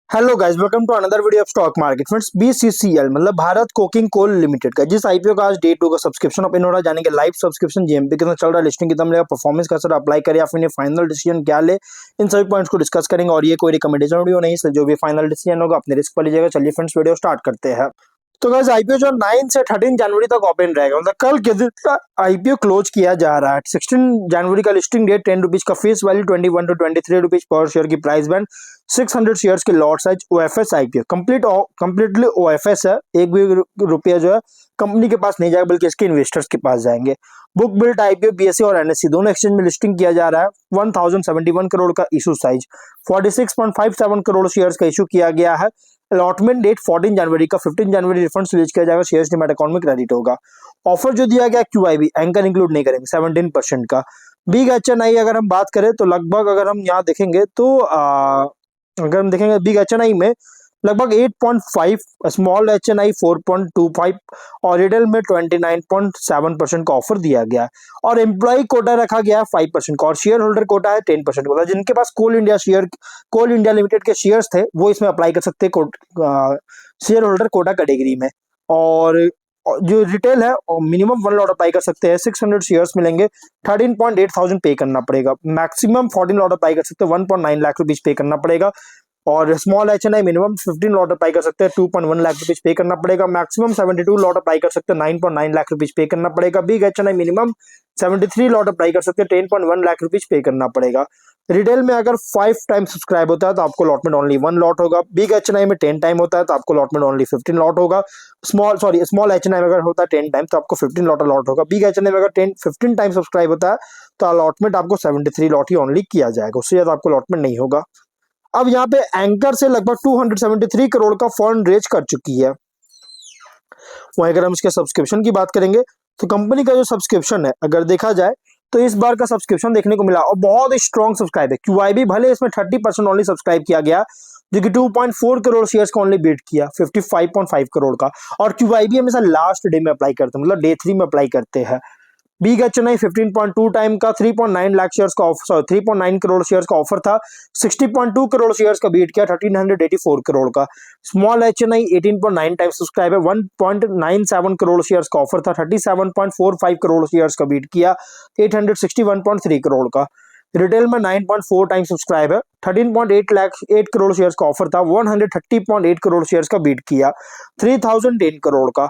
Hello guys, welcome to another video of stock market friends. BCCL मतलब Bharat coking coal limited का जिस IPO का आज डे 2 का सब्सक्रिप्शन ओपन हो रहा है, जानेंगे लाइव सब्सक्रिप्शन जीएमपी कितना चल रहा है, लिस्टिंग कितना मिलेगा, परफॉर्मेंस कैसा अप्लाई करे या फिर फाइनल डिसीजन क्या ले, इन सभी पॉइंट्स को डिस्कस करेंगे। और ये कोई रिकमेंडेशन वीडियो नहीं, इसलिए जो भी फाइनल डिसीजन होगा अपने रिस्क पर लीजिएगा। चलिए फ्रेंड्स, वीडियो स्टार्ट करते हैं। तो गाइस, आईपीओ जो 9 से 13 जनवरी तक ओपन रहेगा, मतलब कल के दिन आईपीओ क्लोज किया जा रहा है। 16 जनवरी का लिस्टिंग डेट, 10 रुपीज का face value, 21 to 23 rupees per share की प्राइस बैंड, 600 शेयर्स की lot size, OFS IPO completely OFS है। एक भी रुपया जो है कंपनी के पास नहीं जाएगा, बल्कि इसके इन्वेस्टर्स के पास जाएंगे। बुक बिल्ट आईपीओ बीएसई और एनएससी दोनों एक्सचेंज में लिस्टिंग किया जा रहा है। 1071 करोड़ का इशू साइज, 46.57 करोड़ शेयर्स का इशू किया गया है। अलॉटमेंट डेट 14 जनवरी का, 15 जनवरी रिफंड रिलीज किया जाएगा, शेयर्स डीमैट अकाउंट में क्रेडिट होगा। ऑफर जो दिया गया क्यूआईबी एंकर इंक्लूड नहीं करेंगे, 17% का। बिग एचएनआई अगर हम बात करें तो लगभग, अगर हम यहाँ देखेंगे तो अगर हम देखेंगे बिग एचएनआई में लगभग 8.5, स्मॉल एचएनआई 4.25 और रिटेल में 29.7% का ऑफर दिया गया है। और एम्प्लॉय कोटा रखा गया है 5% का, और शेयर होल्डर कोटा है 10% का। जिनके पास कोल इंडिया लिमिटेड के शेयर्स थे वो इसमें अप्लाई कर सकते हैं शेयर होल्डर कोटा कैटेगरी में। और जो रिटेल है मिनिमम 1 लॉट अप्लाई कर सकते हैं, 600 शेयर्स मिलेंगे, 13.8 थाउजेंड पे करना पड़ेगा। मैक्सिमम 14 लॉट अप्लाई कर सकते हैं, 1.9 लाख रुपीज पे करना पड़ेगा। और small HNI minimum 15 lot apply कर सकते हैं, 2.1 लाख रुपीज पे करना पड़ेगा। मैक्सिमम 72 लॉट अप्लाई कर सकते हैं, 9.9 लाख रुपीज पे करना पड़ेगा। Big HNI minimum 73 lot apply कर सकते हैं, 10.1 लाख रुपीज पे करना पड़ेगा। रिटेल में अगर 5 टाइम सब्सक्राइब होता है तो आपको लॉटमेंट ओनली 1 लॉट होगा। बिग एचएनआई में 10 टाइम होता है तो आपको लॉटमेंट ओनली 15 लॉट होगा। स्मॉल एचएनआई में अगर होता है 10 टाइम तो आपको 15 लॉट होगा। बिग एचएनआई में अगर 15 टाइम सब्सक्राइब होता है तो अलॉटमेंट आपको 73 लॉट ही ओनली किया जाएगा, उससे ज्यादा आपको अलॉटमेंट नहीं होगा। अब यहाँ पे एंकर से लगभग 273 करोड़ का फंड रेज कर चुकी है। वहीं अगर हम इसके सब्सक्रिप्शन की बात करेंगे तो कंपनी का जो सब्सक्रिप्शन है अगर देखा जाए तो इस बार का सब्सक्रिप्शन देखने को मिला और बहुत ही स्ट्रॉन्ग सब्सक्राइब है। क्यूआईबी भले इसमें 30% ओनली सब्सक्राइब किया गया, जो कि 2.4 करोड़ शेयर्स का ओनली बीट किया 55.5 करोड़ का। और क्यूआईबी हमेशा लास्ट डे में अप्लाई करते हैं, मतलब डे 3 में अप्लाई करते हैं। बिग एचएनआई 15.2 टाइम का 3.9 लाख शेयर्स का ऑफर, 3.9 करोड़ शेयर्स का ऑफर था, 60.2 करोड़ शेयर्स का बीट किया, 1384 करोड़ का। स्मॉल एचएनआई 18.9 टाइम सब्सक्राइब है, 1.97 करोड़ शेयर्स का ऑफर था, 37.45 करोड़ शेयर्स का बीट किया, 861.3 करोड़ का। रिटेल में 9.4 टाइम सब्सक्राइब है, 8 करोड़ शेयर्स का ऑफर था, 130.8 करोड़ शेयर्स का बीट किया, 3010 करोड़ का।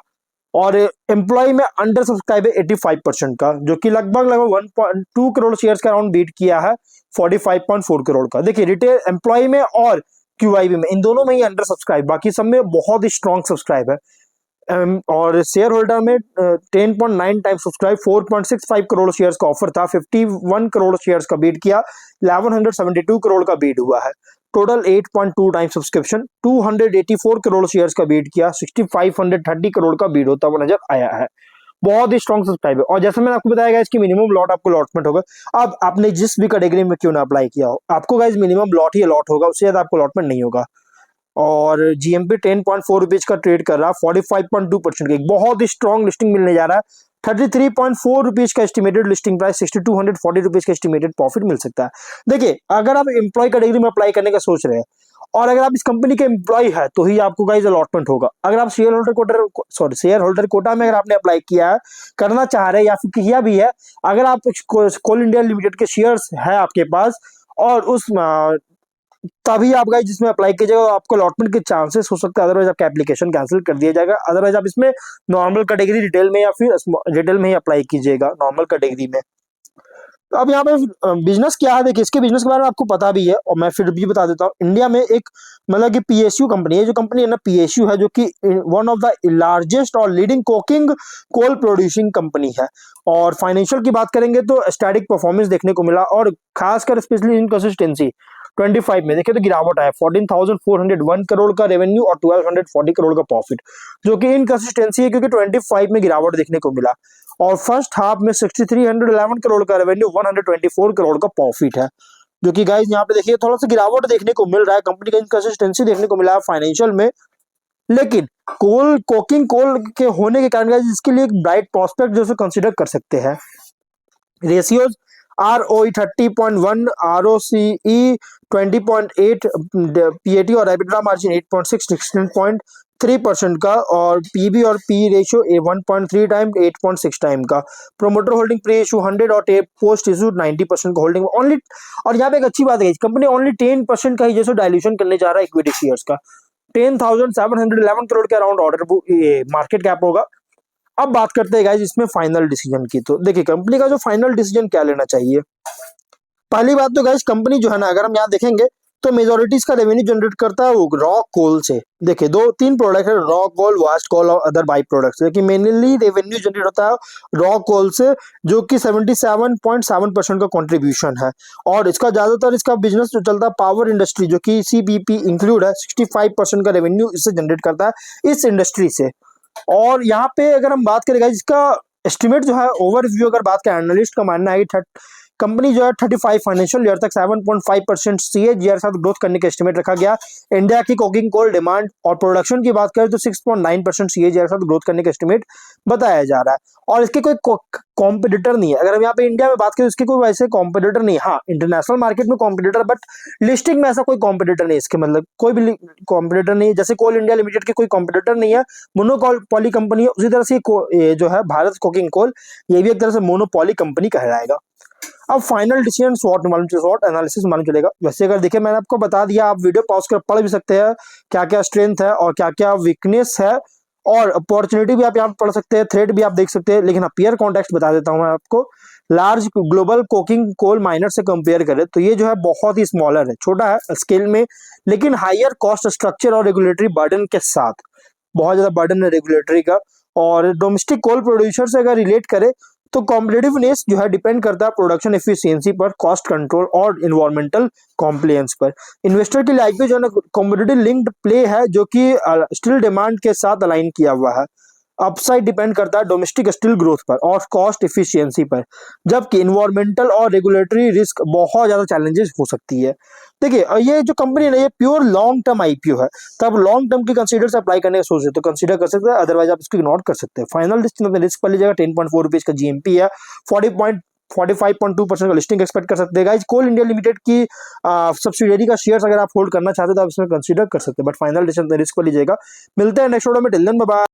और एम्प्लॉय में अंडर सब्सक्राइब है 85% का, जो कि लगभग 1.2 करोड़ शेयर्स का अराउंड बीट किया है 45.4 करोड़ का। देखिए, रिटेल एम्प्लॉय में और क्यूआईबी में, इन दोनों में ही अंडर सब्सक्राइब, बाकी सब में बहुत ही स्ट्रॉन्ग सब्सक्राइब है। और शेयर होल्डर में 10.9 टाइम सब्सक्राइब, 4.65 करोड़ शेयर्स का ऑफर था, 51 करोड़ शेयर्स का बीट किया, 1172 करोड़ का बीट हुआ है। Total 8.2 time subscription, 284 crore shares का बीट किया, 6530 करोड़ का बीट होता हुआ नजर आया है। बहुत ही स्ट्रॉन्ग सब्सक्राइब है। और जैसे मैंने आपको बताया इसकी मिनिमम लॉट आपको लॉटमेंट होगा। अब आपने जिस भी कैटेगरी में क्यों ना अप्लाई किया हो, आपको guys minimum lot he lot होगा, उससे ज्यादा आपको लॉटमेंट नहीं होगा। और जीएमपी 10.4 रुपीज का ट्रेड कर रहा है, 45.2% का बहुत ही स्ट्रॉन्ग लिस्टिंग मिलने जा रहा है। 33.4 रुपीज का एस्टिमेटेड लिस्टिंग प्राइस, 6240 रुपीज का एस्टिमेटेड प्रॉफिट मिल सकता है। देखिए, अगर आप एम्प्लॉय कैटेगरी में अप्लाई करने का सोच रहे हैं और अगर आप इस कंपनी के एम्प्लॉय है तो ही आपको गाइस अलॉटमेंट होगा। अगर आप शेयर होल्डर कोटा में अगर आपने अप्लाई किया है, करना चाह रहे हैं या फिर किया भी है, अगर आप कोल इंडिया लिमिटेड के शेयर्स है आपके पास और उस तभी आप गाइस जिसमें अप्लाई कीजिएगा आपको अलॉटमेंट के चांसेस हो सकते हैं, अदरवाइज आपका एप्लीकेशन कैंसिल कर दिया जाएगा। अदरवाइज आप इसमें नॉर्मल कैटेगरी रिटेल में या फिर रिटेल में ही अप्लाई कीजिएगा, नॉर्मल कैटेगरी में। तो अब यहाँ पे बिजनेस क्या है, देखिए इसके बिजनेस के बारे में आपको पता भी है और मैं फिर भी बता देता हूँ। इंडिया में एक मतलब कि पीएसयू कंपनी है, जो कंपनी है ना पीएसयू है, जो कि वन ऑफ द लार्जेस्ट और leading coking coal producing company है। और फाइनेंशियल की बात करेंगे तो स्टैटिक परफॉर्मेंस देखने को मिला, और खासकर स्पेशली इनकंसिस्टेंसी 25 में देखिए तो गिरावट आया, 14,401 करोड़ का रेवेन्यू और 1240 करोड़ का प्रॉफिट, जो कि इनकंसिस्टेंसी है क्योंकि 25 में गिरावट देखने को मिला। और फर्स्ट हाफ में 6311 करोड़ का रेवेन्यू, 124 करोड़ का प्रॉफिट है, जो कि गाइस यहाँ पे देखिए थोड़ा सा गिरावट देखने को मिल रहा है, कंपनी का इनकंसिस्टेंसी देखने को मिला है फाइनेंशियल में। लेकिन कोकिंग कोल के होने के कारण गाइस इसके लिए एक ब्राइट प्रोस्पेक्ट जो कंसिडर कर सकते हैं। रेशियोज ROE 30.1, ROCE 20.8, PAT और EBITDA मार्जिन 8.6, 16.3% का, और PB और PE रेशियो 1.3 टाइम 8.6 टाइम का। प्रोमोटर होल्डिंग प्री इशू 100 और पोस्ट इशू 90% का होल्डिंग ओनली। और यहाँ पे एक अच्छी बात है, कंपनी ओनली 10% का ही जैसे डायल्यूशन करने जा रहा है इक्विटी शेयर्स का। 10,711 करोड़ के around order book market cap होगा। अब बात करते हैं गाइस इसमें फाइनल डिसीजन की। तो देखिए कंपनी का जो फाइनल डिसीजन क्या लेना चाहिए। पहली बात तो गाइस कंपनी जो है ना, अगर हम यहाँ देखेंगे तो मेजोरिटी इसका रेवेन्यू जनरेट करता है वो रॉ कोल से। देखिए दो तीन प्रोडक्ट है, रॉ कोल, वास्ट कोल और अदर बाई प्रोडक्ट्स, लेकिन मेनली रेवेन्यू जनरेट होता है रॉ कोल से, जो कि 77.7% का कंट्रीब्यूशन है। और इसका ज्यादातर इसका बिजनेस जो चलता है पावर इंडस्ट्री, जो कि CPP इंक्लूड है, 65% का रेवेन्यू इससे जनरेट करता है इस इंडस्ट्री से। और यहाँ पे अगर हम बात करेंगे इसका एस्टिमेट जो है, ओवरव्यू अगर बात करें, एनालिस्ट का मानना है कि कंपनी जो है 35 फाइनेंशियल ईयर तक 7.5% CAGR साथ ग्रोथ करने का एस्टिमेट रखा गया। इंडिया की कोकिंग कोल डिमांड और प्रोडक्शन की बात करें तो 6.9% CAGR साथ ग्रोथ करने का एस्टिमेट बताया जा रहा है। और इसके कोई कॉम्पिटिटर नहीं है। अगर हम यहाँ पे इंडिया में बात करें, इसके कोई वैसे कॉम्पिटिटर नहीं है। हाँ, इंटरनेशनल मार्केट में कॉम्पिटिटर, बट लिस्टिंग में ऐसा कोई कॉम्पिटिटर नहीं। इसके मतलब कोई भी कॉम्पिटिटर नहीं है। जैसे कोल इंडिया लिमिटेड की कोई कॉम्पिटिटर नहीं है, मोनोपॉली कंपनी है, उसी तरह से ये जो है भारत कोकिंग कोल, ये भी एक तरह से मोनोपॉली कंपनी कहलाएगा। अब फाइनल डिसीजन स्वॉट मालूम, स्वॉट एनालिसिस मालूम चलेगा। वैसे अगर देखिए मैंने आपको बता दिया, आप वीडियो पॉज कर पढ़ भी सकते हैं क्या क्या स्ट्रेंथ है और क्या क्या वीकनेस है, और अपॉर्चुनिटी भी आप यहाँ पढ़ सकते हैं, थ्रेड भी आप देख सकते हैं। लेकिन पीयर कॉन्टेक्स्ट बता देता हूँ मैं आपको। Large global coking coal miner से कंपेयर करें तो ये जो है बहुत ही स्मॉलर है, छोटा है स्केल में, लेकिन हायर कॉस्ट स्ट्रक्चर और रेगुलेटरी बर्डन के साथ, बहुत ज्यादा बर्डन है रेगुलेटरी का। और डोमेस्टिक कोल प्रोड्यूसर से अगर रिलेट करें तो कॉम्पिटिटिवनेस जो है डिपेंड करता है प्रोडक्शन एफिशिएंसी पर, कॉस्ट कंट्रोल और इन्वायरमेंटल कॉम्प्लायंस पर। इन्वेस्टर के लिए आईपीओ जो है कॉम्पिटिटिव लिंक्ड प्ले है, जो कि स्टिल डिमांड के साथ अलाइन किया हुआ है। अपसाइड डिपेंड करता है डोमेस्टिक स्टील ग्रोथ पर और कॉस्ट एफिशिएंसी पर, जबकि इन्वायरमेंटल और रेगुलेटरी रिस्क बहुत ज्यादा चैलेंजेस हो सकती है। देखिए ये जो कंपनी है ना, ये प्योर लॉन्ग टर्म आईपीओ है, तो आप लॉन्ग टर्म की कंसीडर से अप्लाई करने का सोच रहे तो कंसीडर कर सकते हैं, अदरवाइज आप इसको इग्नोर कर सकते हैं। फाइनल रिस्क पर लीजिएगा, 10.4 रुपीज का GMP है, 45.2% का लिस्टिंग एक्सपेक्ट कर सकते हैं। गाइस कोल इंडिया लिमिटेड की सब्सिडियरी का शेयर्स अगर आप होल्ड करना चाहते हो तो आप इसमें कंसीडर कर सकते हैं, बट फाइनल डिसीजन रिस्क पर लीजिएगा। मिलते हैं नेक्स्ट वीडियो में, टिल देन बाय बाय।